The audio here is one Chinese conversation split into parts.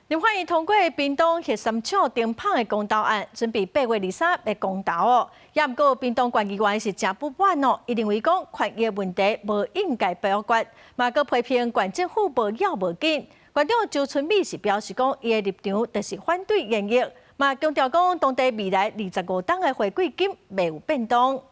立法院通过屏东核三厂停放的公投案，准备8月23日要公投哦。也毋过，屏东县议员是真不满哦，伊认为讲权益问题无应该表决，嘛佮批评县政府无要无紧。县长周春美是表示讲，伊的立场就是反对延役，嘛强调讲当地未来25档的回馈金未有变动。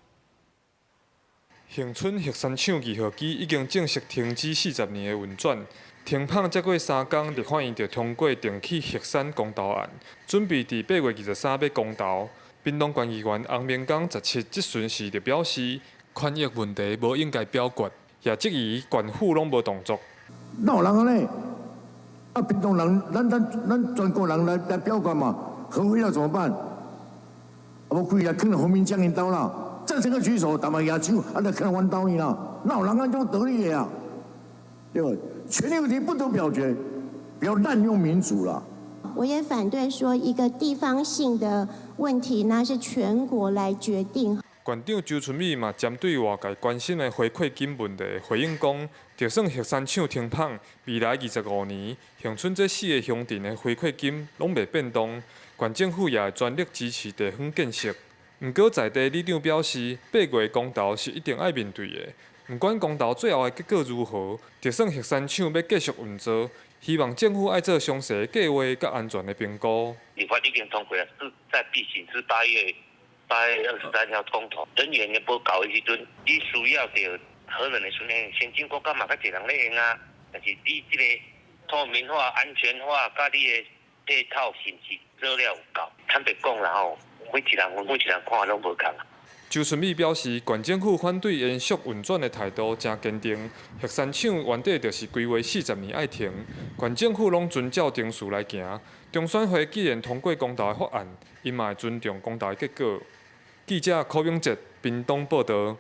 恒春核三厂2号机已经正式停止40年的运转。停放才过3天，立法院就通过重启核三公投案，准备伫8月23日要公投。屏东县议员洪明刚17即阵时就表示，权益问题无应该表决，也质疑县府拢无动作。哪有人安尼？啊，屏东人，咱全国人来表决嘛，核废料怎么办？啊，无开来，可能红明江因兜啦，赞成个举手，打嘛举手，啊，来可能阮兜伊啦，哪有人安种得理的啊？对吧？权力问题不得表决，不要滥用民主了。我也反对说一个地方性的问题，那是全国来决定。县长周春美嘛针对外界关心的回馈金问题回应讲，就算核三厂停放，未来25年，恒春这4个乡镇的回馈金拢未变动，县政府也会全力支持地方建设。不过在地里长表示，8月公投是一定要面对的。不管公投最后的结果如何，就算核三厂要继续运作，希望政府爱做详细计划甲安全的评估。立法已经通过了，是在必行至8月23日公投。人员也无够的时阵，你需要着核能的时阵，先进国家嘛较侪人咧用啊。但是你这个透明化、安全化，甲你的这套信息资料有够。坦白讲啦吼，每一人看拢无共啊。周春美表示，县政府反对延续运转的态度真坚定。核三厂原底就是规划40年爱停，县政府拢遵照程序来行。中选会既然通过公投的法案，因嘛会尊重公投的结果。记者柯永哲，屏东报道。